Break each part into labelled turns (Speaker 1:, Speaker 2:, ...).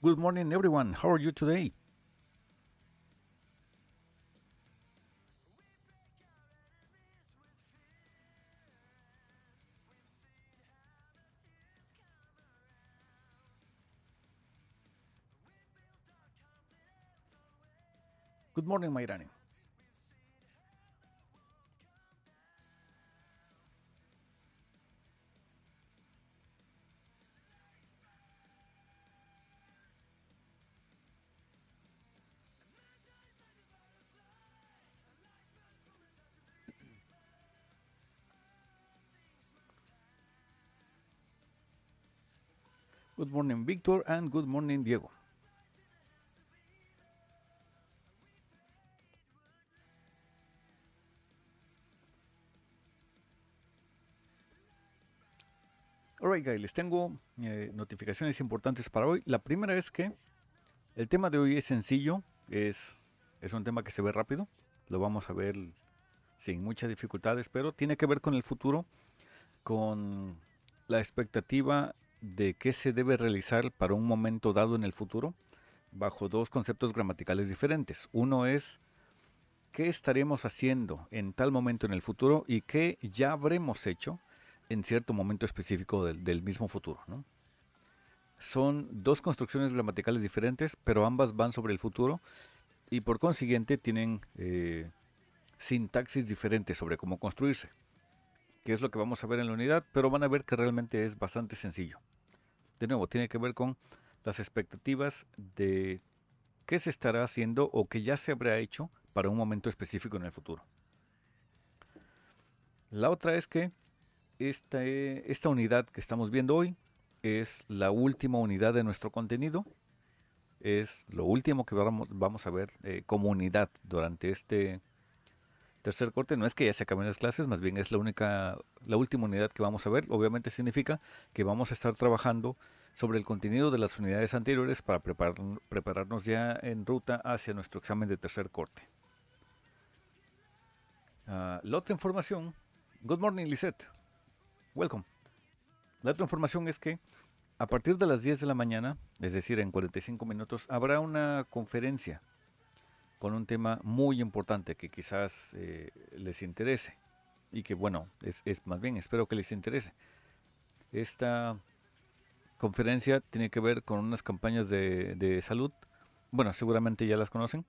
Speaker 1: Good morning, everyone. How are you today? Good morning, Mayrani. Good morning, Victor, and good morning, Diego. Alright, guys, les tengo notificaciones importantes para hoy. La primera es que el tema de hoy es sencillo, es un tema que se ve rápido, lo vamos a ver sin muchas dificultades, pero tiene que ver con el futuro, con la expectativa de qué se debe realizar para un momento dado en el futuro, bajo dos conceptos gramaticales diferentes. Uno es qué estaremos haciendo en tal momento en el futuro y qué ya habremos hecho en cierto momento específico del mismo futuro, ¿no? Son dos construcciones gramaticales diferentes, pero ambas van sobre el futuro y por consiguiente tienen sintaxis diferentes sobre cómo construirse, que es lo que vamos a ver en la unidad, pero van a ver que realmente es bastante sencillo. De nuevo, tiene que ver con las expectativas de qué se estará haciendo o que ya se habrá hecho para un momento específico en el futuro. La otra es que esta unidad que estamos viendo hoy es la última unidad de nuestro contenido. Es lo último que vamos a ver como unidad durante este tercer corte. No es que ya se acaben las clases, más bien es la última unidad que vamos a ver. Obviamente significa que vamos a estar trabajando sobre el contenido de las unidades anteriores para prepararnos ya en ruta hacia nuestro examen de tercer corte. La otra información, good morning Lisette, welcome. La otra información es que a partir de las 10 de la mañana, es decir, en 45 minutos, habrá una conferencia con un tema muy importante que quizás les interese y que, bueno, es más bien, espero que les interese. Esta conferencia tiene que ver con unas campañas de salud. Bueno, seguramente ya las conocen.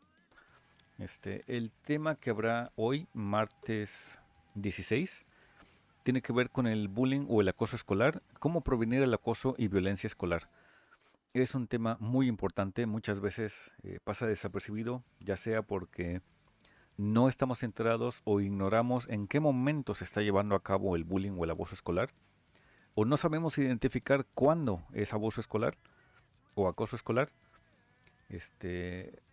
Speaker 1: El tema que habrá hoy, martes 16, tiene que ver con el bullying o el acoso escolar, cómo prevenir el acoso y violencia escolar. Es un tema muy importante, muchas veces pasa desapercibido, ya sea porque no estamos enterados o ignoramos en qué momento se está llevando a cabo el bullying o el abuso escolar, o no sabemos identificar cuándo es abuso escolar o acoso escolar,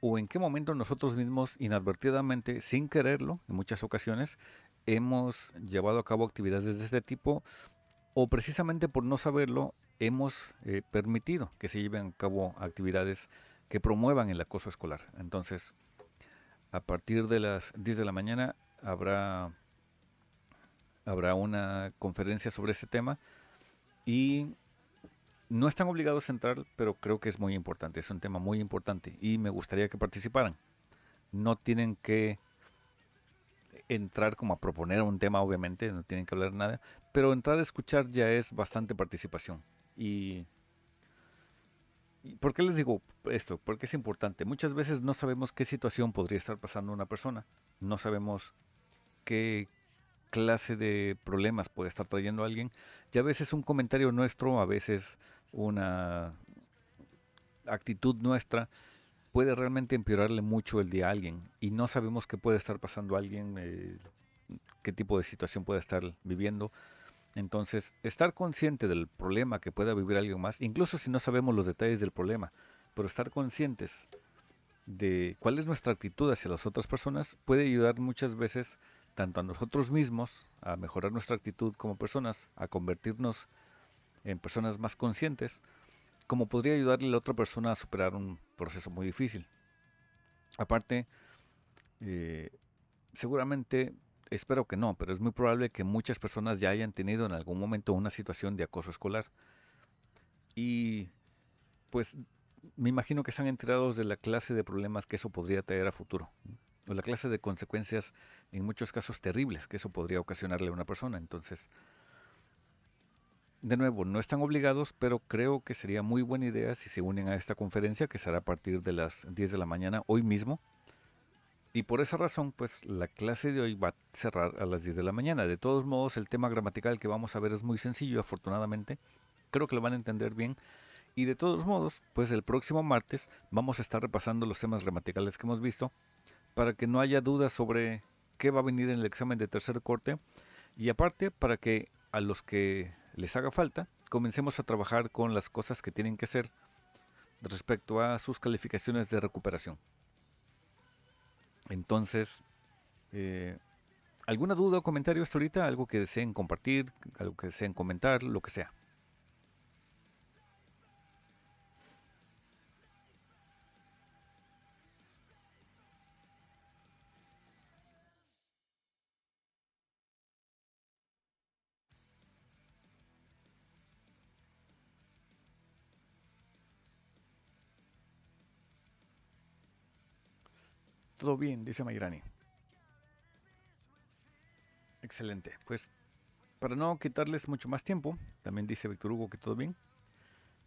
Speaker 1: o en qué momento nosotros mismos inadvertidamente, sin quererlo, en muchas ocasiones, hemos llevado a cabo actividades de este tipo o precisamente por no saberlo hemos permitido que se lleven a cabo actividades que promuevan el acoso escolar. Entonces, a partir de las 10 de la mañana habrá una conferencia sobre este tema y no están obligados a entrar, pero creo que es muy importante, es un tema muy importante y me gustaría que participaran. No tienen que entrar como a proponer un tema, obviamente, no tienen que hablar nada, pero entrar a escuchar ya es bastante participación. ¿Y por qué les digo esto? Porque es importante. Muchas veces no sabemos qué situación podría estar pasando una persona, no sabemos qué clase de problemas puede estar trayendo alguien, y a veces un comentario nuestro, a veces una actitud nuestra puede realmente empeorarle mucho el día a alguien y no sabemos qué puede estar pasando a alguien, qué tipo de situación puede estar viviendo. Entonces, estar consciente del problema que pueda vivir alguien más, incluso si no sabemos los detalles del problema, pero estar conscientes de cuál es nuestra actitud hacia las otras personas puede ayudar muchas veces tanto a nosotros mismos a mejorar nuestra actitud como personas, a convertirnos en personas más conscientes, como podría ayudarle a la otra persona a superar un proceso muy difícil. Aparte, eh, seguramente, espero que no, pero es muy probable que muchas personas ya hayan tenido en algún momento una situación de acoso escolar. Y pues me imagino que están enterados de la clase de problemas que eso podría traer a futuro, ¿no? O la clase de consecuencias, en muchos casos terribles, que eso podría ocasionarle a una persona. Entonces, de nuevo, no están obligados, pero creo que sería muy buena idea si se unen a esta conferencia, que será a partir de las 10 de la mañana, hoy mismo. Y por esa razón, pues la clase de hoy va a cerrar a las 10 de la mañana. De todos modos, el tema gramatical que vamos a ver es muy sencillo, afortunadamente. Creo que lo van a entender bien. Y de todos modos, pues el próximo martes vamos a estar repasando los temas gramaticales que hemos visto para que no haya dudas sobre qué va a venir en el examen de tercer corte. Y aparte, para que a los que les haga falta, comencemos a trabajar con las cosas que tienen que hacer respecto a sus calificaciones de recuperación. Entonces, eh, ¿alguna duda o comentario hasta ahorita? ¿Algo que deseen compartir? ¿Algo que deseen comentar? Lo que sea. Todo bien, dice Mayrani. Excelente. Pues para no quitarles mucho más tiempo, también dice Víctor Hugo que todo bien.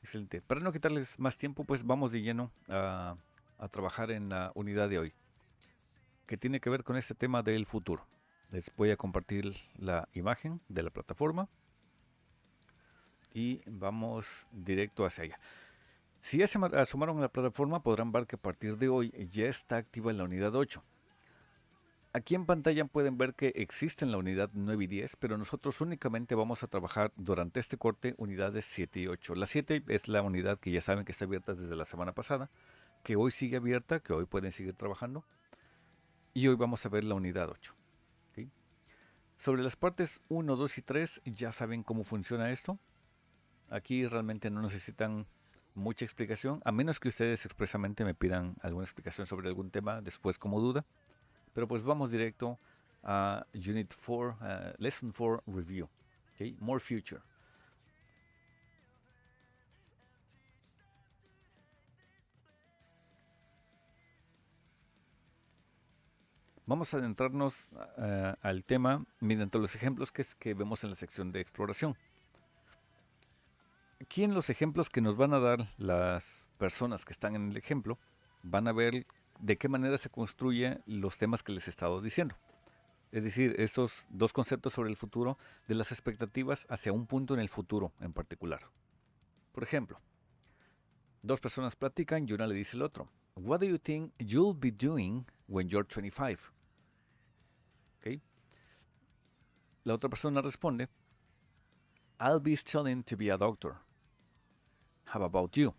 Speaker 1: Excelente. Para no quitarles más tiempo, pues vamos de lleno a trabajar en la unidad de hoy, que tiene que ver con este tema del futuro. Les voy a compartir la imagen de la plataforma y vamos directo hacia allá. Si ya se asomaron a la plataforma, podrán ver que a partir de hoy ya está activa la unidad 8. Aquí en pantalla pueden ver que existen la unidad 9 y 10, pero nosotros únicamente vamos a trabajar durante este corte unidades 7 y 8. La 7 es la unidad que ya saben que está abierta desde la semana pasada, que hoy sigue abierta, que hoy pueden seguir trabajando. Y hoy vamos a ver la unidad 8. ¿Okay? Sobre las partes 1, 2 y 3 ya saben cómo funciona esto. Aquí realmente no necesitan mucha explicación, a menos que ustedes expresamente me pidan alguna explicación sobre algún tema después como duda. Pero pues vamos directo a Unit 4, Lesson 4 Review. Okay? More Future. Vamos a adentrarnos al tema mediante los ejemplos que vemos en la sección de exploración. Aquí en los ejemplos que nos van a dar las personas que están en el ejemplo, van a ver de qué manera se construyen los temas que les he estado diciendo. Es decir, estos dos conceptos sobre el futuro, de las expectativas hacia un punto en el futuro en particular. Por ejemplo, dos personas platican y una le dice al otro, "What do you think you'll be doing when you're 25?" ¿Okay? La otra persona responde, "I'll be studying to be a doctor. How about you?"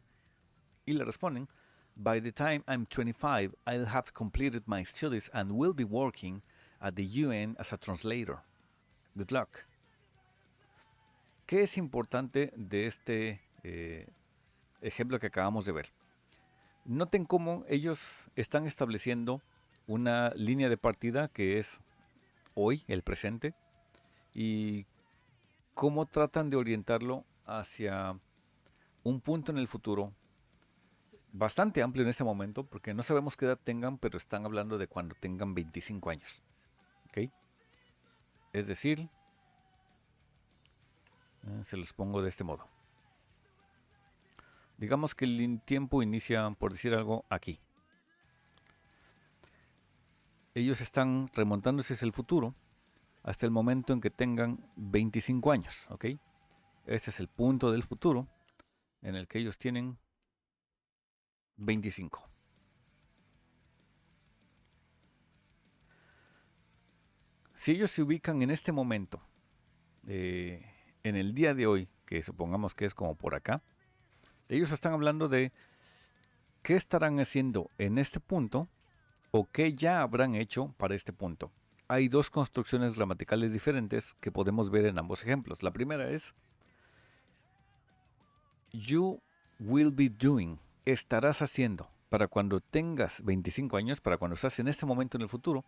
Speaker 1: Y le responden, "By the time I'm 25, I'll have completed my studies and will be working at the UN as a translator. Good luck." ¿Qué es importante de este ejemplo que acabamos de ver? Noten cómo ellos están estableciendo una línea de partida que es hoy, el presente, y cómo tratan de orientarlo hacia un punto en el futuro bastante amplio en este momento, porque no sabemos qué edad tengan, pero están hablando de cuando tengan 25 años. ¿Ok? Es decir, se los pongo de este modo. Digamos que el tiempo inicia, por decir algo, aquí. Ellos están remontándose hacia el futuro hasta el momento en que tengan 25 años, ¿ok? Este es el punto del futuro en el que ellos tienen 25. Si ellos se ubican en este momento, en el día de hoy, que supongamos que es como por acá, ellos están hablando de qué estarán haciendo en este punto o qué ya habrán hecho para este punto. Hay dos construcciones gramaticales diferentes que podemos ver en ambos ejemplos. La primera es you will be doing, estarás haciendo. Para cuando tengas 25 años, para cuando estás en este momento en el futuro,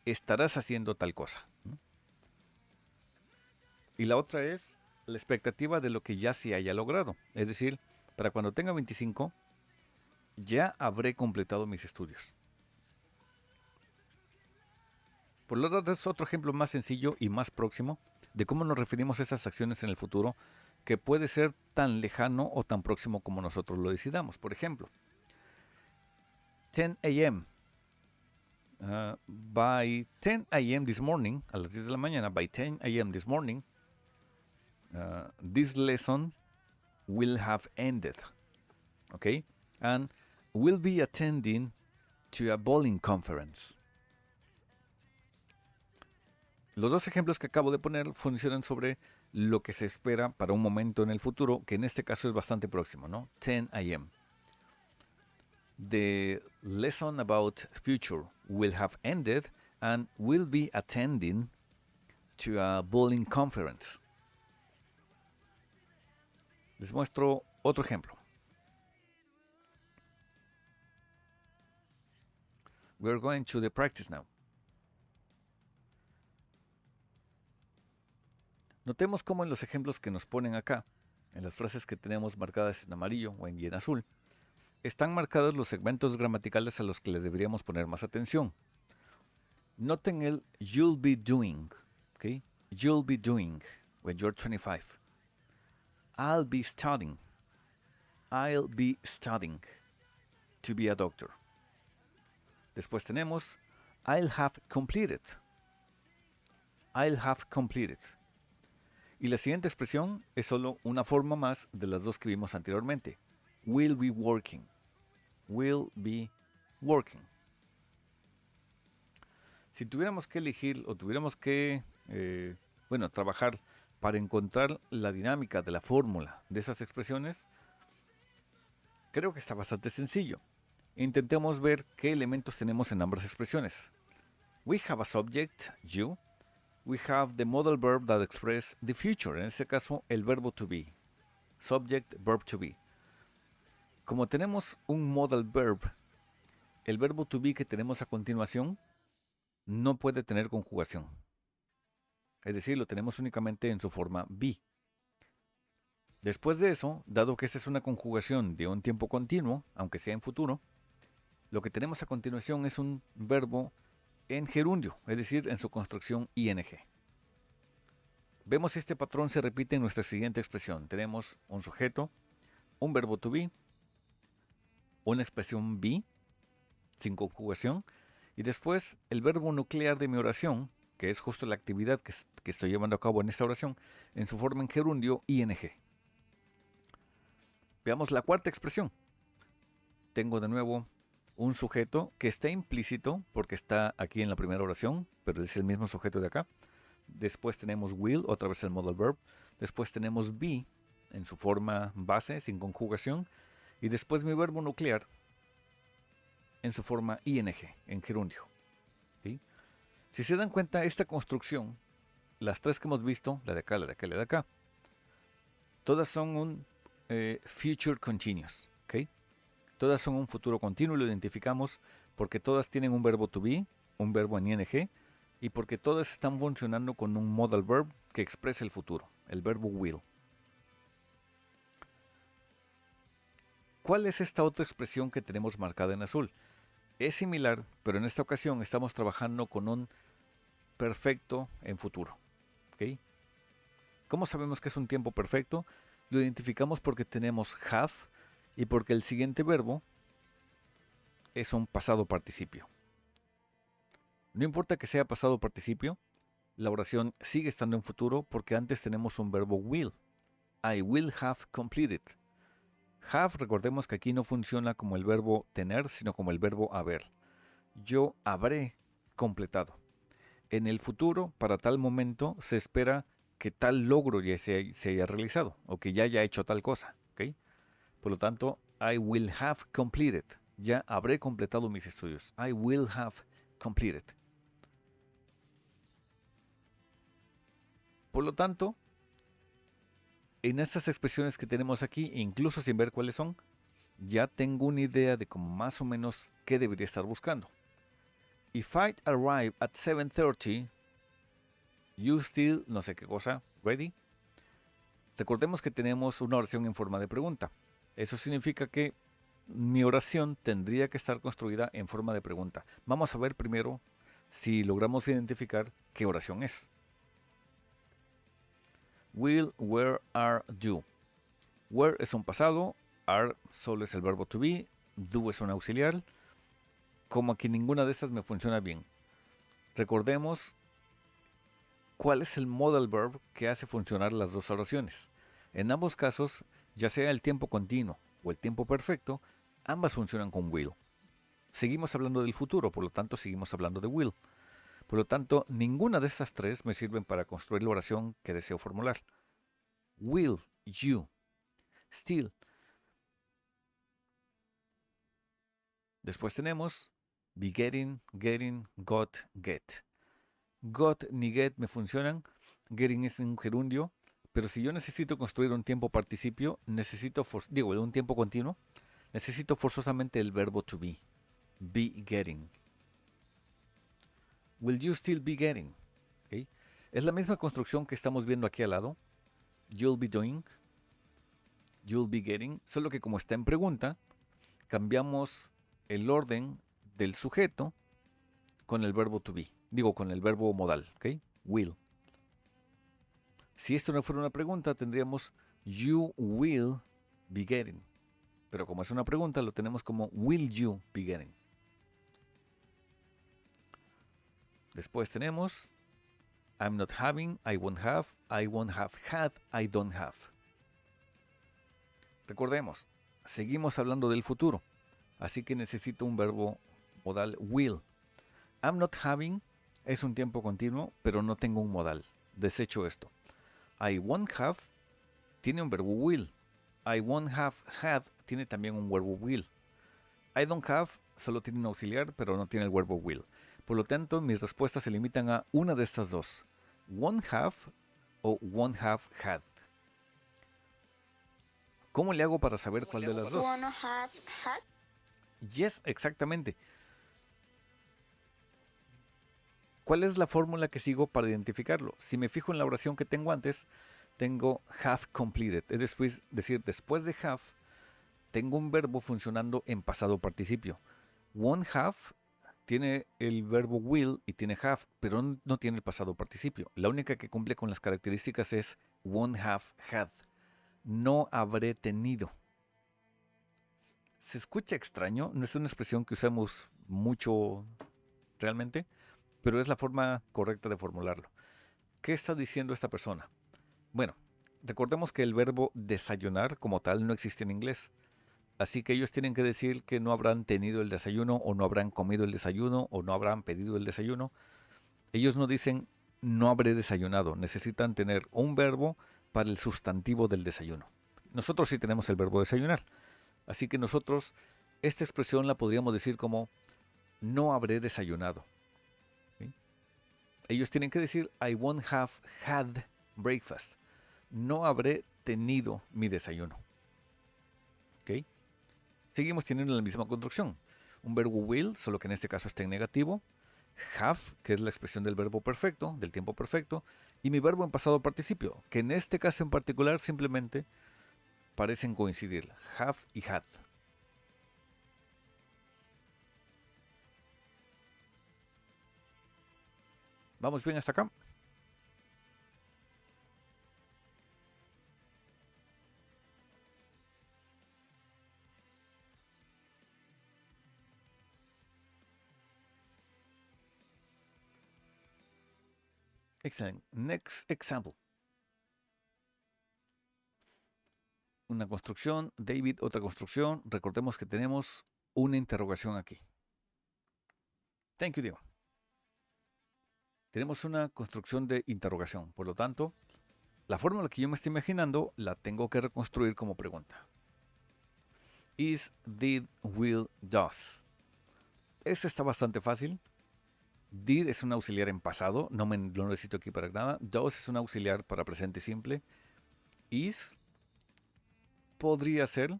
Speaker 1: estarás haciendo tal cosa, ¿no? Y la otra es la expectativa de lo que ya se haya logrado. Es decir, para cuando tenga 25, ya habré completado mis estudios. Por lo tanto, es otro ejemplo más sencillo y más próximo de cómo nos referimos a esas acciones en el futuro, que puede ser tan lejano o tan próximo como nosotros lo decidamos. Por ejemplo, 10 a.m. By 10 a.m. this morning, a las 10 de la mañana, by 10 a.m. this morning, this lesson will have ended. Okay? And will be attending to a bowling conference. Los dos ejemplos que acabo de poner funcionan sobre lo que se espera para un momento en el futuro, que en este caso es bastante próximo, ¿no? 10 a.m. The lesson about future will have ended and will be attending to a bowling conference. Les muestro otro ejemplo. We're going to the practice now. Notemos cómo en los ejemplos que nos ponen acá, en las frases que tenemos marcadas en amarillo o en azul, están marcados los segmentos gramaticales a los que le deberíamos poner más atención. Noten el you'll be doing, ¿ok? You'll be doing when you're 25. I'll be studying. I'll be studying to be a doctor. Después tenemos I'll have completed. I'll have completed. Y la siguiente expresión es solo una forma más de las dos que vimos anteriormente. Will be working. Will be working. Si tuviéramos que elegir o tuviéramos que, trabajar para encontrar la dinámica de la fórmula de esas expresiones, creo que está bastante sencillo. Intentemos ver qué elementos tenemos en ambas expresiones. We have a subject, you. We have the modal verb that express the future, en este caso el verbo to be. Subject, verb to be. Como tenemos un modal verb, el verbo to be que tenemos a continuación no puede tener conjugación. Es decir, lo tenemos únicamente en su forma be. Después de eso, dado que esta es una conjugación de un tiempo continuo, aunque sea en futuro, lo que tenemos a continuación es un verbo en gerundio, es decir, en su construcción ing. Vemos si este patrón se repite en nuestra siguiente expresión. Tenemos un sujeto, un verbo to be, una expresión be, sin conjugación, y después el verbo nuclear de mi oración, que es justo la actividad que estoy llevando a cabo en esta oración, en su forma en gerundio ing. Veamos la cuarta expresión. Tengo de nuevo un sujeto que está implícito porque está aquí en la primera oración, pero es el mismo sujeto de acá. Después tenemos will, otra vez el modal verb. Después tenemos be en su forma base, sin conjugación. Y después mi verbo nuclear en su forma ing, en gerundio. ¿Sí? Si se dan cuenta, esta construcción, las tres que hemos visto, la de acá, la de acá y la de acá, todas son un future continuous. ¿Okay? Todas son un futuro continuo y lo identificamos porque todas tienen un verbo to be, un verbo en ing, y porque todas están funcionando con un modal verb que expresa el futuro, el verbo will. ¿Cuál es esta otra expresión que tenemos marcada en azul? Es similar, pero en esta ocasión estamos trabajando con un perfecto en futuro. ¿Okay? ¿Cómo sabemos que es un tiempo perfecto? Lo identificamos porque tenemos have y porque el siguiente verbo es un pasado participio. No importa que sea pasado participio, la oración sigue estando en futuro porque antes tenemos un verbo will. I will have completed. Have, recordemos que aquí no funciona como el verbo tener, sino como el verbo haber. Yo habré completado. En el futuro, para tal momento, se espera que tal logro ya se haya realizado o que ya haya hecho tal cosa. ¿Okay? Por lo tanto, I will have completed. Ya habré completado mis estudios. I will have completed. Por lo tanto, en estas expresiones que tenemos aquí, incluso sin ver cuáles son, ya tengo una idea de cómo más o menos qué debería estar buscando. If I arrive at 7:30, you still, no sé qué cosa, ready? Recordemos que tenemos una oración en forma de pregunta. Eso significa que mi oración tendría que estar construida en forma de pregunta. Vamos a ver primero si logramos identificar qué oración es. Will, where are you? Where es un pasado, are solo es el verbo to be, do es un auxiliar. Como que ninguna de estas me funciona bien. Recordemos cuál es el modal verb que hace funcionar las dos oraciones. En ambos casos, ya sea el tiempo continuo o el tiempo perfecto, ambas funcionan con will. Seguimos hablando del futuro, por lo tanto seguimos hablando de will. Por lo tanto, ninguna de estas tres me sirven para construir la oración que deseo formular. Will you still. Después tenemos be getting, getting, got, get. Got ni get me funcionan. Getting es un gerundio. Pero si yo necesito construir un tiempo participio, un tiempo continuo, necesito forzosamente el verbo to be. Be getting. Will you still be getting? ¿Okay? Es la misma construcción que estamos viendo aquí al lado. You'll be doing. You'll be getting. Solo que como está en pregunta, cambiamos el orden del sujeto con el verbo to be. Con el verbo modal. ¿Okay? Will. Si esto no fuera una pregunta, tendríamos you will be getting. Pero como es una pregunta, lo tenemos como will you be getting. Después tenemos I'm not having, I won't have had, I don't have. Recordemos, seguimos hablando del futuro, así que necesito un verbo modal will. I'm not having es un tiempo continuo, pero no tengo un modal. Desecho esto. I won't have tiene un verbo will. I won't have had tiene también un verbo will. I don't have solo tiene un auxiliar, pero no tiene el verbo will. Por lo tanto, mis respuestas se limitan a una de estas dos. Won't have o won't have had. ¿Cómo le hago para saber cuál de las dos?
Speaker 2: Wanna have had.
Speaker 1: Yes, exactamente. ¿Cuál es la fórmula que sigo para identificarlo? Si me fijo en la oración que tengo antes, tengo have completed. Es decir, después de have, tengo un verbo funcionando en pasado participio. Won't have tiene el verbo will y tiene have, pero no tiene el pasado participio. La única que cumple con las características es won't have had. No habré tenido. Se escucha extraño, no es una expresión que usamos mucho realmente, pero es la forma correcta de formularlo. ¿Qué está diciendo esta persona? Bueno, recordemos que el verbo desayunar como tal no existe en inglés. Así que ellos tienen que decir que no habrán tenido el desayuno o no habrán comido el desayuno o no habrán pedido el desayuno. Ellos no dicen no habré desayunado. Necesitan tener un verbo para el sustantivo del desayuno. Nosotros sí tenemos el verbo desayunar. Así que nosotros esta expresión la podríamos decir como no habré desayunado. ¿Sí? Ellos tienen que decir I won't have had breakfast. No habré tenido mi desayuno. ¿Ok? Seguimos teniendo la misma construcción. Un verbo will, solo que en este caso está en negativo. Have, que es la expresión del verbo perfecto, del tiempo perfecto. Y mi verbo en pasado participio, que en este caso en particular simplemente parecen coincidir. Have y had. ¿Vamos bien hasta acá? Excellent. Next example. Una construcción, David, otra construcción. Recordemos que tenemos una interrogación aquí. Thank you, Diego. Tenemos una construcción de interrogación. Por lo tanto, la fórmula que yo me estoy imaginando la tengo que reconstruir como pregunta. Is, did, will, does. Ese está bastante fácil. Did es un auxiliar en pasado, no lo necesito aquí para nada. Does es un auxiliar para presente simple. Is podría ser,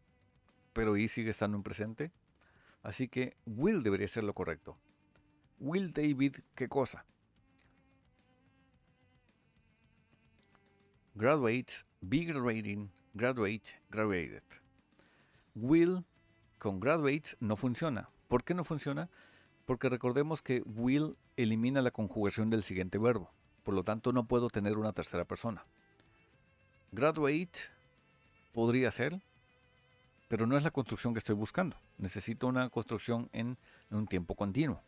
Speaker 1: pero is sigue estando en presente. Así que will debería ser lo correcto. Will David, ¿qué cosa? Graduates, be graduating, graduate, graduated. Will Con graduates no funciona. ¿Por qué no funciona? Porque recordemos que will elimina la conjugación del siguiente verbo. Por lo tanto, no puedo tener una tercera persona. Graduate podría ser, pero no es la construcción que estoy buscando. Necesito una construcción en un tiempo continuo.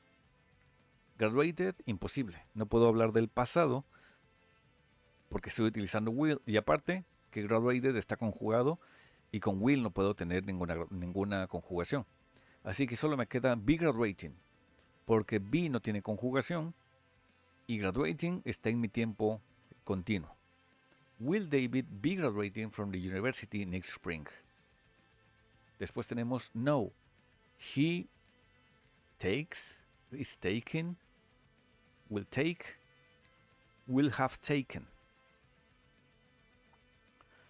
Speaker 1: Graduated, imposible. No puedo hablar del pasado porque estoy utilizando will. Y aparte, que graduated está conjugado y con will no puedo tener ninguna conjugación. Así que solo me queda be graduating, porque be no tiene conjugación y graduating está en mi tiempo continuo. Will David be graduating from the university next spring? Después tenemos no. He takes, is taking, will take, will have taken.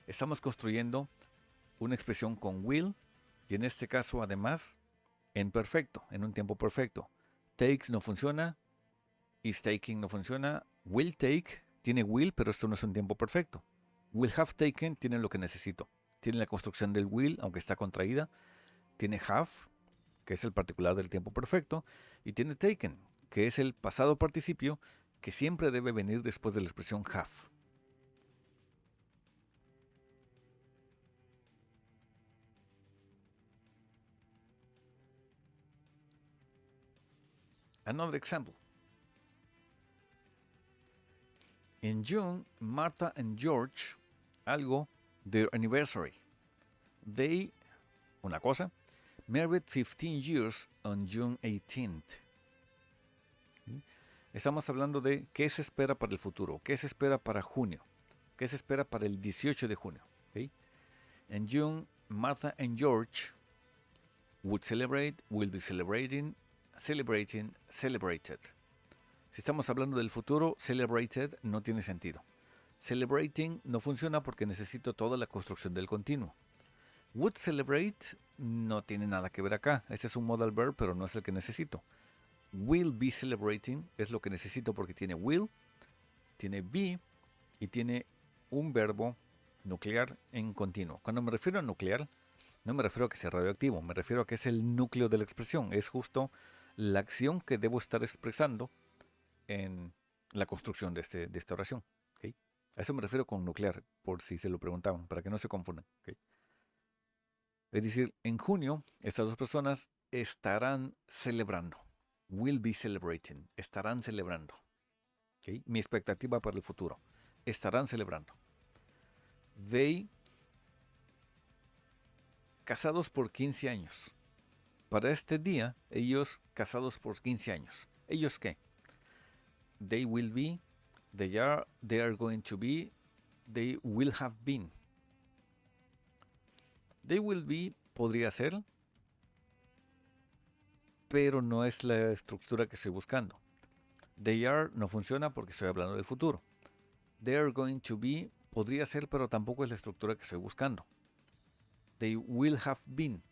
Speaker 1: Estamos construyendo una expresión con will y en este caso además en perfecto, en un tiempo perfecto. Takes no funciona, is taking no funciona, will take tiene will, pero esto no es un tiempo perfecto. Will have taken tiene lo que necesito. Tiene la construcción del will, aunque está contraída. Tiene have, que es el particular del tiempo perfecto. Y tiene taken, que es el pasado participio, que siempre debe venir después de la expresión have. Another example. In June, Martha and George, algo, their anniversary. They, una cosa, married 15 years on June 18th. Estamos hablando de qué se espera para el futuro, qué se espera para junio, qué se espera para el 18 de junio. ¿Okay? In June, Martha and George would celebrate, will be celebrating, celebrating, celebrated. Si estamos hablando del futuro, celebrated no tiene sentido. Celebrating no funciona porque necesito toda la construcción del continuo. Would celebrate no tiene nada que ver acá. Este es un modal verb, pero no es el que necesito. Will be celebrating es lo que necesito porque tiene will, tiene be y tiene un verbo nuclear en continuo. Cuando me refiero a nuclear, no me refiero a que sea radioactivo, me refiero a que es el núcleo de la expresión. Es justo la acción que debo estar expresando en la construcción de esta oración. ¿Okay? A eso me refiero con nuclear, por si se lo preguntaban, para que no se confundan. ¿Okay? Es decir, en junio, estas dos personas estarán celebrando. Will be celebrating. Estarán celebrando. ¿Okay? Mi expectativa para el futuro. Estarán celebrando. They, casados por 15 años. Para este día, ellos casados por 15 años. ¿Ellos qué? They will be, they are going to be, they will have been. They will be podría ser, pero no es la estructura que estoy buscando. They are no funciona porque estoy hablando del futuro. They are going to be podría ser, pero tampoco es la estructura que estoy buscando. They will have been.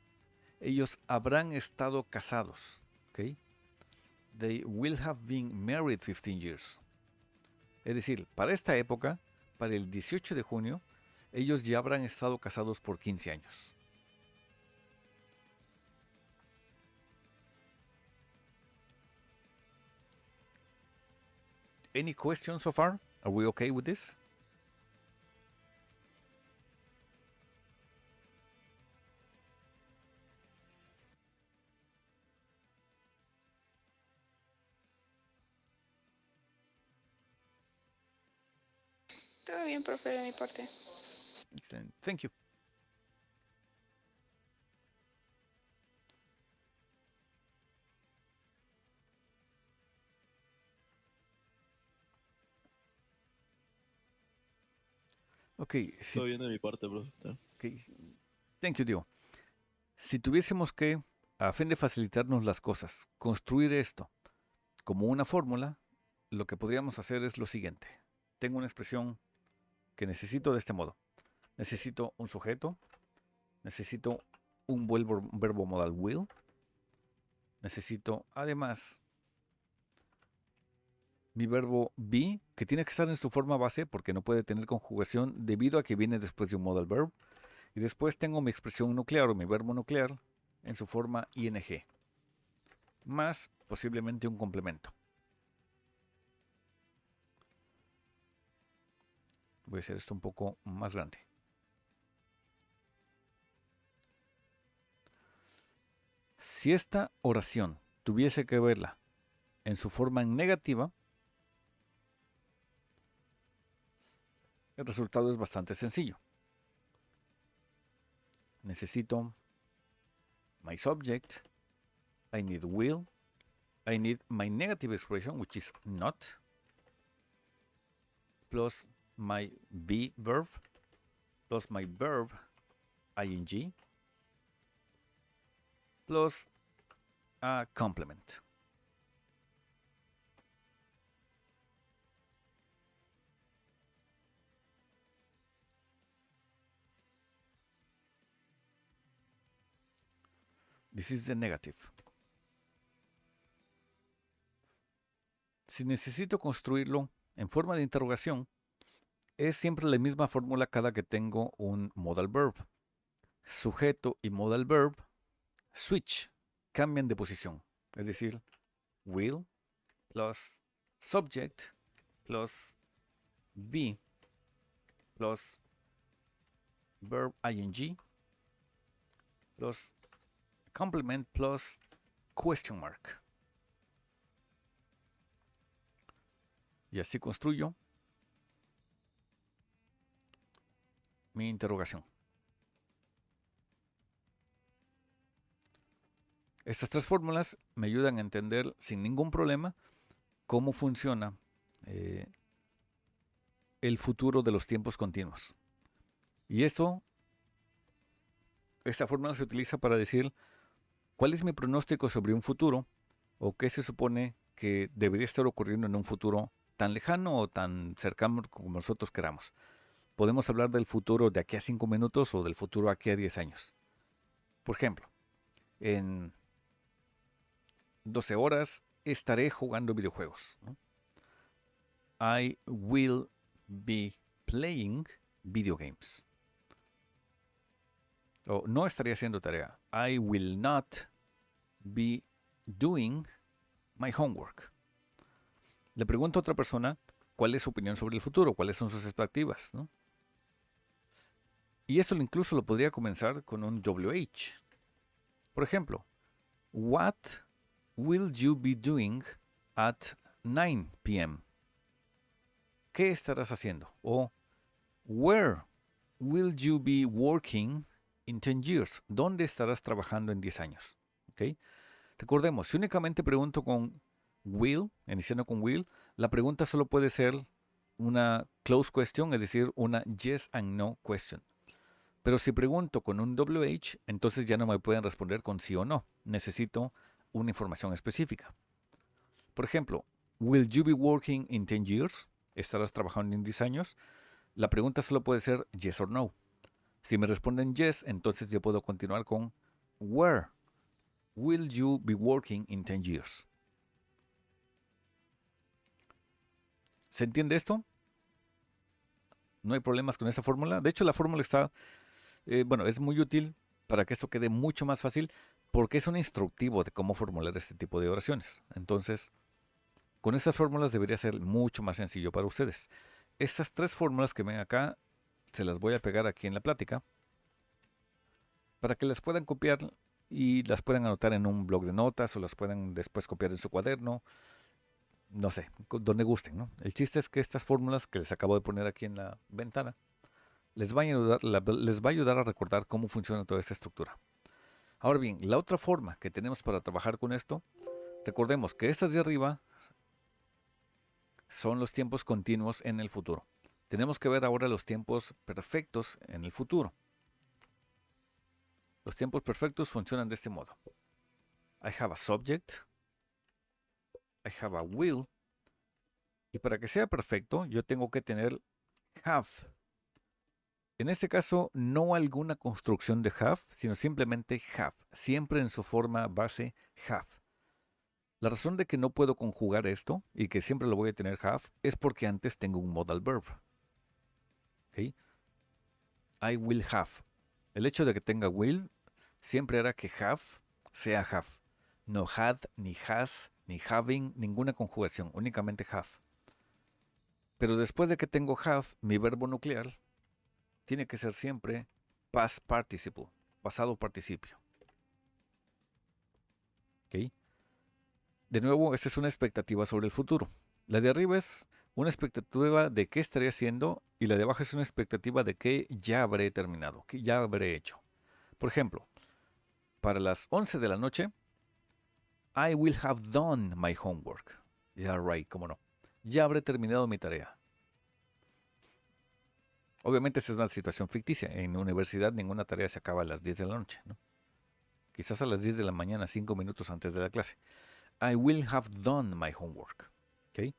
Speaker 1: Ellos habrán estado casados. ¿Okay? They will have been married 15 years. Es decir, para esta época, para el 18 de junio, ellos ya habrán estado casados por 15 años. Any questions so far? Are we okay with this?
Speaker 2: Todo bien, profe, de mi parte.
Speaker 1: Excellent. Thank you. Okay,
Speaker 3: Todo bien de mi parte, profe.
Speaker 1: okay. Thank you, Dio. Si tuviésemos que, a fin de facilitarnos las cosas, construir esto como una fórmula, lo que podríamos hacer es lo siguiente. Tengo una expresión que necesito de este modo. Necesito un sujeto, necesito un verbo modal will, necesito además mi verbo be, que tiene que estar en su forma base porque no puede tener conjugación debido a que viene después de un modal verb. Y después tengo mi expresión nuclear o mi verbo nuclear en su forma ing, más posiblemente un complemento. Voy a hacer esto un poco más grande. Si esta oración tuviese que verla en su forma negativa, el resultado es bastante sencillo. Necesito my subject, I need will, I need my negative expression, which is not, plus my be verb, plus my verb, ing, plus a complement. This is the negative. Si necesito construirlo en forma de interrogación, es siempre la misma fórmula cada que tengo un modal verb. Sujeto y modal verb switch, cambian de posición. Es decir, will plus subject plus be plus verb ing plus complement plus question mark. Y así construyo mi interrogación. Estas tres fórmulas me ayudan a entender sin ningún problema cómo funciona el futuro de los tiempos continuos. Y esta fórmula se utiliza para decir cuál es mi pronóstico sobre un futuro o qué se supone que debería estar ocurriendo en un futuro tan lejano o tan cercano como nosotros queramos. Podemos hablar del futuro de aquí a 5 minutos o del futuro aquí a 10 años. Por ejemplo, en 12 horas estaré jugando videojuegos, ¿no? I will be playing video games. O no estaré haciendo tarea. I will not be doing my homework. Le pregunto a otra persona cuál es su opinión sobre el futuro, cuáles son sus expectativas, ¿no? Y esto incluso lo podría comenzar con un WH. Por ejemplo, what will you be doing at 9 p.m.? ¿Qué estarás haciendo? O where will you be working in 10 years? ¿Dónde estarás trabajando en 10 años? ¿Okay? Recordemos, si únicamente pregunto con will, iniciando con will, la pregunta solo puede ser una close question, es decir, una yes and no question. Pero si pregunto con un WH, entonces ya no me pueden responder con sí o no. Necesito una información específica. Por ejemplo, will you be working in 10 years? ¿Estarás trabajando en 10 años? La pregunta solo puede ser yes or no. Si me responden yes, entonces yo puedo continuar con where will you be working in 10 years? ¿Se entiende esto? No hay problemas con esa fórmula. De hecho, la fórmula está, es muy útil para que esto quede mucho más fácil porque es un instructivo de cómo formular este tipo de oraciones. Entonces, con estas fórmulas debería ser mucho más sencillo para ustedes. Estas tres fórmulas que ven acá, se las voy a pegar aquí en la plática para que las puedan copiar y las puedan anotar en un blog de notas o las puedan después copiar en su cuaderno. No sé, donde gusten, ¿no? El chiste es que estas fórmulas que les acabo de poner aquí en la ventana les va a ayudar a recordar cómo funciona toda esta estructura. Ahora bien, la otra forma que tenemos para trabajar con esto, recordemos que estas de arriba son los tiempos continuos en el futuro. Tenemos que ver ahora los tiempos perfectos en el futuro. Los tiempos perfectos funcionan de este modo. I have a subject, I have a will, y para que sea perfecto yo tengo que tener have. En este caso no alguna construcción de have, sino simplemente have, siempre en su forma base have. La razón de que no puedo conjugar esto y que siempre lo voy a tener have es porque antes tengo un modal verb. ¿Okay? I will have. El hecho de que tenga will siempre hará que have sea have. No had, ni has, ni having, ninguna conjugación, únicamente have. Pero después de que tengo have, mi verbo nuclear tiene que ser siempre past participle, pasado participio. ¿Ok? De nuevo, esta es una expectativa sobre el futuro. La de arriba es una expectativa de qué estaré haciendo y la de abajo es una expectativa de qué ya habré terminado, qué ya habré hecho. Por ejemplo, para las 11 de la noche, I will have done my homework. Yeah, right, cómo no. Ya habré terminado mi tarea. Obviamente esta es una situación ficticia. En la universidad ninguna tarea se acaba a las 10 de la noche, ¿no? Quizás a las 10 de la mañana, 5 minutos antes de la clase. I will have done my homework. ¿Ok?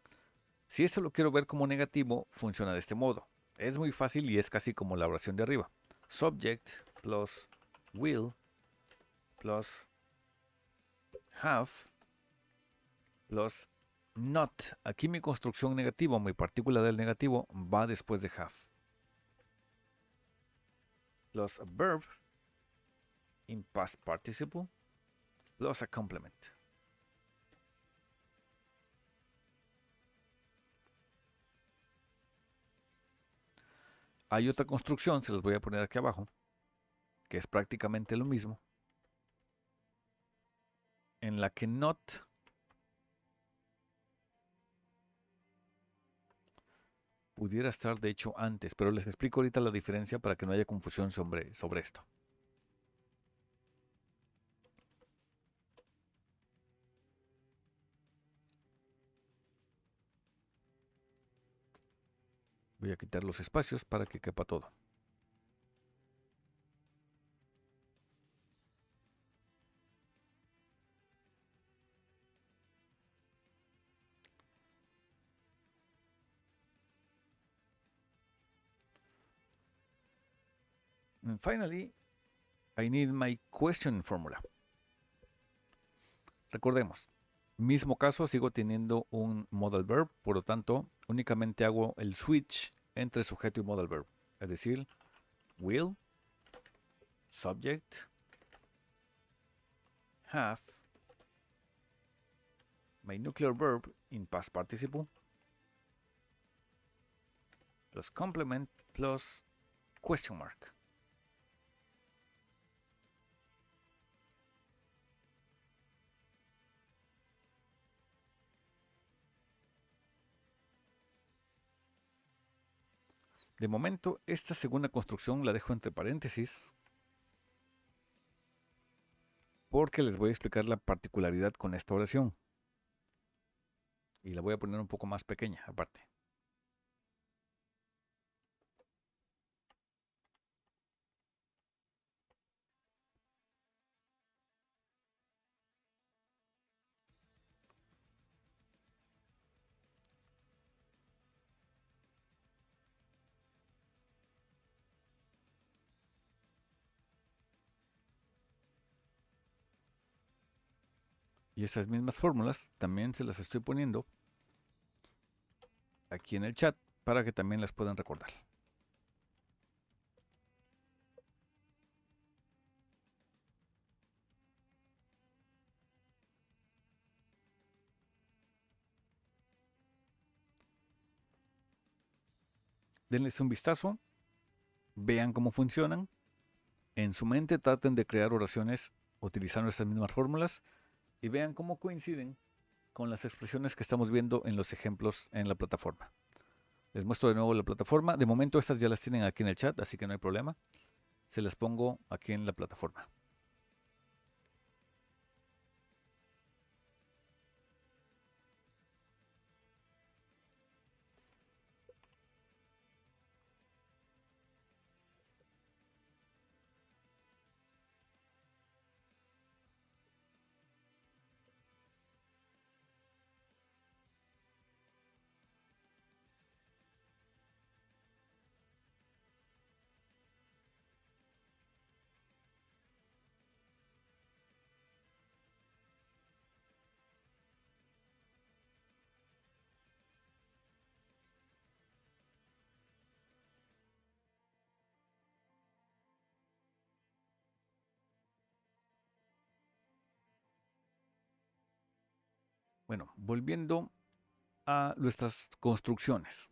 Speaker 1: Si esto lo quiero ver como negativo, funciona de este modo. Es muy fácil y es casi como la oración de arriba. Subject plus will plus have plus not. Aquí mi construcción negativa, mi partícula del negativo, va después de have. Plus a verb in past participle plus a complement. Hay otra construcción, se las voy a poner aquí abajo, que es prácticamente lo mismo, en la que not pudiera estar de hecho antes, pero les explico ahorita la diferencia para que no haya confusión sobre esto. Voy a quitar los espacios para que quepa todo. And finally, I need my question formula. Recordemos, mismo caso, sigo teniendo un modal verb, por lo tanto, únicamente hago el switch entre sujeto y modal verb. Es decir, will, subject, have, my nuclear verb in past participle, plus complement, plus question mark. De momento, esta segunda construcción la dejo entre paréntesis porque les voy a explicar la particularidad con esta oración. Y la voy a poner un poco más pequeña, aparte. Y esas mismas fórmulas también se las estoy poniendo aquí en el chat para que también las puedan recordar. Denles un vistazo, vean cómo funcionan. En su mente traten de crear oraciones utilizando estas mismas fórmulas y vean cómo coinciden con las expresiones que estamos viendo en los ejemplos en la plataforma. Les muestro de nuevo la plataforma. De momento estas ya las tienen aquí en el chat, así que no hay problema. Se las pongo aquí en la plataforma. Bueno, volviendo a nuestras construcciones.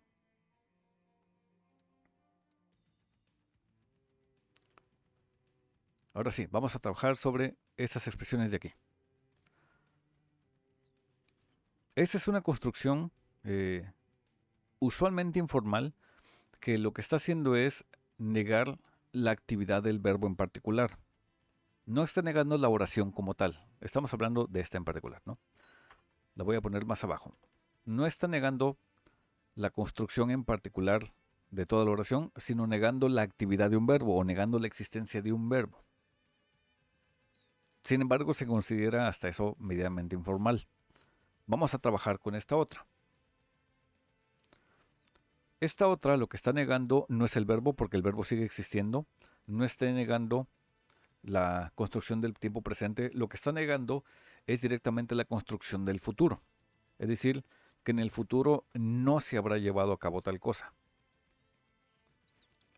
Speaker 1: Ahora sí, vamos a trabajar sobre estas expresiones de aquí. Esta es una construcción usualmente informal que lo que está haciendo es negar la actividad del verbo en particular. No está negando la oración como tal. Estamos hablando de esta en particular, ¿no? La voy a poner más abajo. No está negando la construcción en particular de toda la oración, sino negando la actividad de un verbo o negando la existencia de un verbo. Sin embargo, se considera hasta eso medianamente informal. Vamos a trabajar con esta otra. Esta otra lo que está negando no es el verbo porque el verbo sigue existiendo, no está negando la construcción del tiempo presente, lo que está negando es directamente la construcción del futuro. Es decir, que en el futuro no se habrá llevado a cabo tal cosa.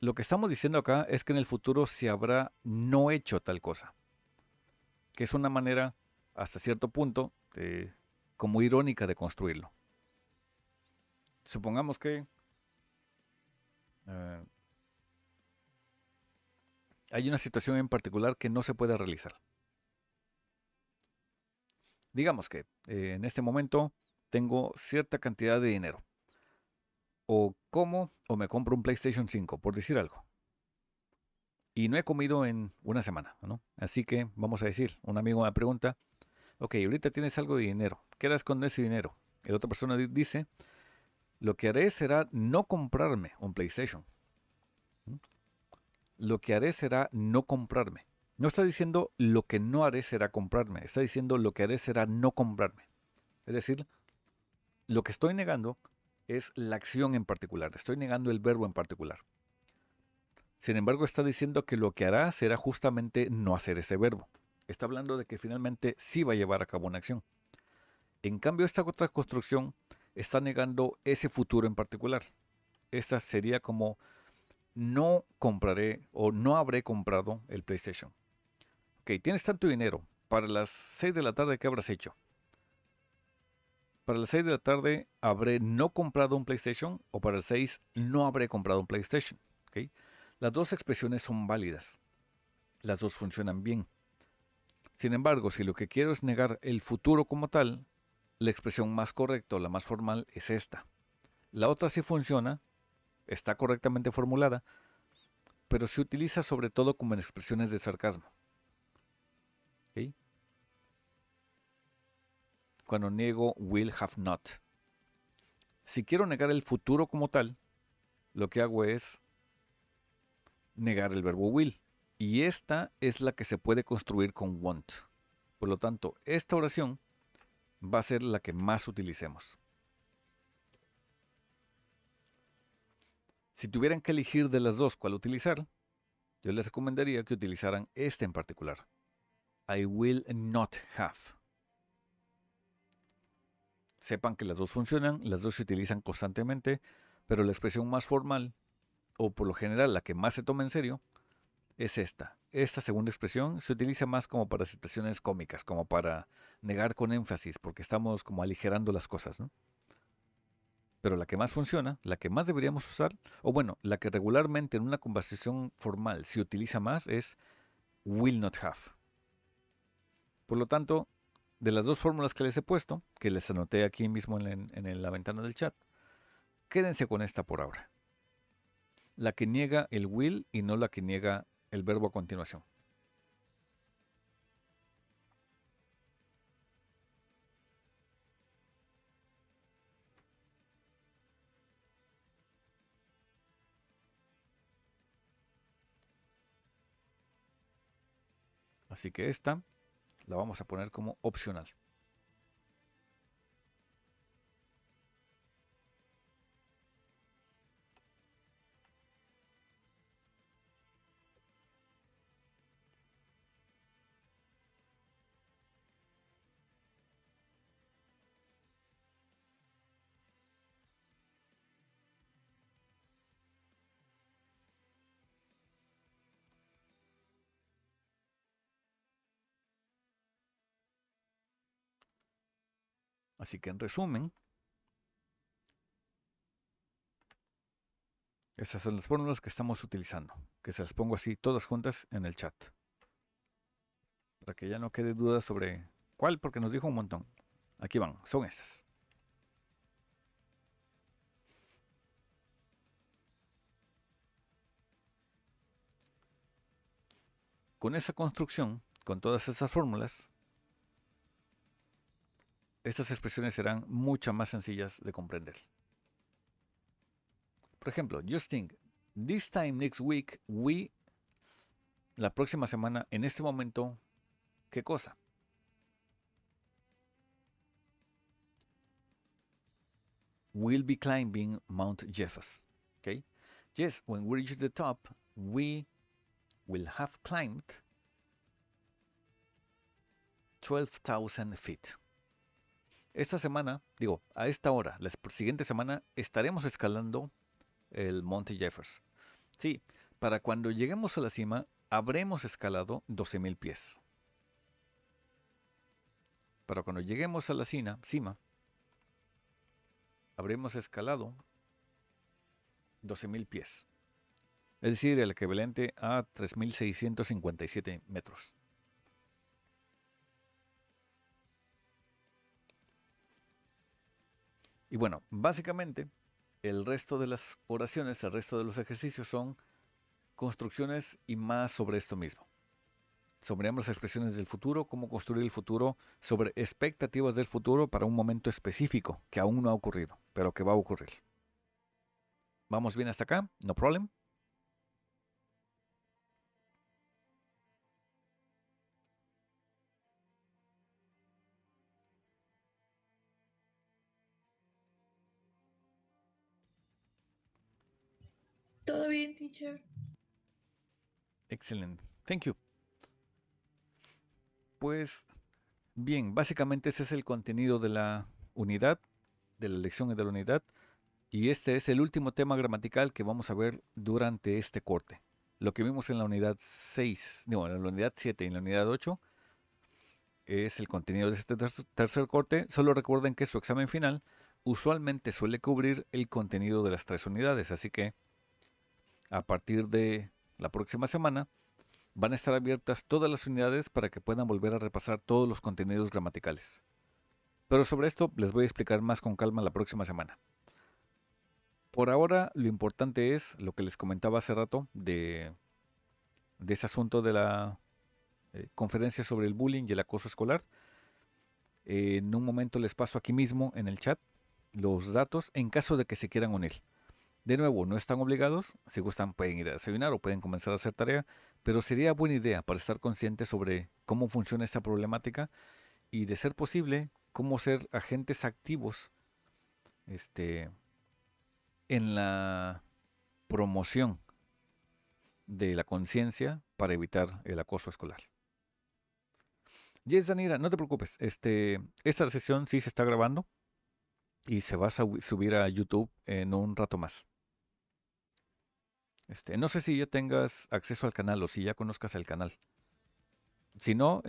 Speaker 1: Lo que estamos diciendo acá es que en el futuro se habrá no hecho tal cosa, que es una manera, hasta cierto punto, como irónica de construirlo. Supongamos que eh, hay una situación en particular que no se puede realizar. Digamos que en este momento tengo cierta cantidad de dinero. O como o me compro un PlayStation 5, por decir algo. Y no he comido en una semana, ¿no? Así que vamos a decir, un amigo me pregunta, ok, ahorita tienes algo de dinero, ¿qué harás con ese dinero? Y la otra persona dice, lo que haré será no comprarme un PlayStation. ¿Mm? Lo que haré será no comprarme. No está diciendo lo que no haré será comprarme, está diciendo lo que haré será no comprarme. Es decir, lo que estoy negando es la acción en particular, estoy negando el verbo en particular. Sin embargo, está diciendo que lo que hará será justamente no hacer ese verbo. Está hablando de que finalmente sí va a llevar a cabo una acción. En cambio, esta otra construcción está negando ese futuro en particular. Esta sería como no compraré o no habré comprado el PlayStation. Ok, tienes tanto dinero. Para las 6 de la tarde, ¿qué habrás hecho? Para las 6 de la tarde habré no comprado un PlayStation o para las 6 no habré comprado un PlayStation. ¿Okay? Las dos expresiones son válidas. Las dos funcionan bien. Sin embargo, si lo que quiero es negar el futuro como tal, la expresión más correcta o la más formal es esta. La otra sí funciona, está correctamente formulada, pero se utiliza sobre todo como en expresiones de sarcasmo. ¿Okay? Cuando niego will have not. Si quiero negar el futuro como tal, lo que hago es negar el verbo will. Y esta es la que se puede construir con want. Por lo tanto, esta oración va a ser la que más utilicemos. Si tuvieran que elegir de las dos cuál utilizar, yo les recomendaría que utilizaran este en particular. I will not have. Sepan que las dos funcionan, las dos se utilizan constantemente, pero la expresión más formal, o por lo general la que más se toma en serio, es esta. Esta segunda expresión se utiliza más como para situaciones cómicas, como para negar con énfasis, porque estamos como aligerando las cosas, ¿no? Pero la que más funciona, la que más deberíamos usar, o bueno, la que regularmente en una conversación formal se utiliza más es will not have. Por lo tanto, de las dos fórmulas que les he puesto, que les anoté aquí mismo en la ventana del chat, quédense con esta por ahora. La que niega el will y no la que niega el verbo a continuación. Así que esta la vamos a poner como opcional. Así que en resumen, esas son las fórmulas que estamos utilizando, que se las pongo así todas juntas en el chat, para que ya no quede duda sobre cuál, porque nos dijo un montón. Aquí van, son estas. Con esa construcción, con todas esas fórmulas, estas expresiones serán mucho más sencillas de comprender. Por ejemplo, just think, this time next week, la próxima semana, en este momento, ¿qué cosa? We'll be climbing Mount Jeffers. Okay? Yes, when we reach the top, we will have climbed 12,000 feet. Esta semana, digo, a esta hora, la siguiente semana, estaremos escalando el Monte Jeffers. Sí, para cuando lleguemos a la cima, habremos escalado 12,000 pies. Para cuando lleguemos a la cima, habremos escalado 12,000 pies. Es decir, el equivalente a 3,657 metros. Y bueno, básicamente, el resto de las oraciones, el resto de los ejercicios son construcciones y más sobre esto mismo. Sobre ambas expresiones del futuro, cómo construir el futuro, sobre expectativas del futuro para un momento específico que aún no ha ocurrido, pero que va a ocurrir. ¿Vamos bien hasta acá? No problem.
Speaker 2: Todo bien, teacher.
Speaker 1: Excelente. Thank you. Pues bien, básicamente ese es el contenido de la unidad, de la lección y de la unidad. Y este es el último tema gramatical que vamos a ver durante este corte. Lo que vimos en la unidad 6, no, en la unidad 7 y en la unidad 8 es el contenido de este tercer corte. Solo recuerden que su examen final usualmente suele cubrir el contenido de las 3 unidades. Así que a partir de la próxima semana van a estar abiertas todas las unidades para que puedan volver a repasar todos los contenidos gramaticales. Pero sobre esto les voy a explicar más con calma la próxima semana. Por ahora, lo importante es lo que les comentaba hace rato de ese asunto de la conferencia sobre el bullying y el acoso escolar. En un momento les paso aquí mismo en el chat los datos en caso de que se quieran unir. De nuevo, no están obligados, si gustan pueden ir a desayunar o pueden comenzar a hacer tarea, pero sería buena idea para estar conscientes sobre cómo funciona esta problemática y, de ser posible, cómo ser agentes activos en la promoción de la conciencia para evitar el acoso escolar. Yes, Danira, no te preocupes. Esta sesión sí se está grabando y se va a subir a YouTube en un rato más. No sé si ya tengas acceso al canal o si ya conozcas el canal. Si no,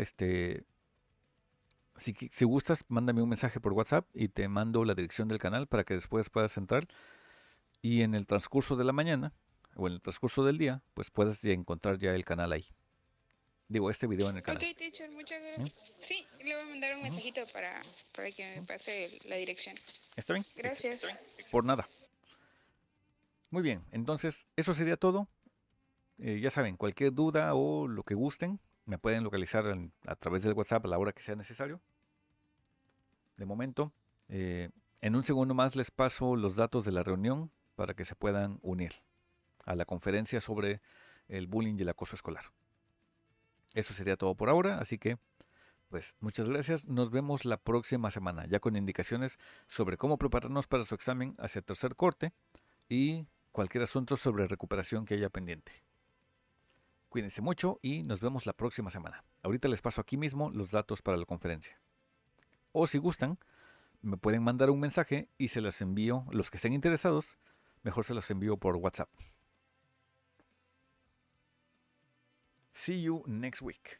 Speaker 1: si gustas, mándame un mensaje por WhatsApp y te mando la dirección del canal para que después puedas entrar y en el transcurso de la mañana o en el transcurso del día, pues puedas encontrar ya el canal ahí. Digo, este video en el canal.
Speaker 2: Ok, teacher, muchas gracias. Sí, le voy a mandar un mensajito para que me pase la dirección.
Speaker 1: ¿Está bien?
Speaker 2: Gracias.
Speaker 1: Por nada. Muy bien, entonces eso sería todo. Ya saben, cualquier duda o lo que gusten, me pueden localizar a través del WhatsApp a la hora que sea necesario. De momento, en un segundo más les paso los datos de la reunión para que se puedan unir a la conferencia sobre el bullying y el acoso escolar. Eso sería todo por ahora, así que pues muchas gracias. Nos vemos la próxima semana, ya con indicaciones sobre cómo prepararnos para su examen hacia tercer corte y cualquier asunto sobre recuperación que haya pendiente. Cuídense mucho y nos vemos la próxima semana. Ahorita les paso aquí mismo los datos para la conferencia. O si gustan, me pueden mandar un mensaje y se los envío. Los que estén interesados, mejor se los envío por WhatsApp. See you next week.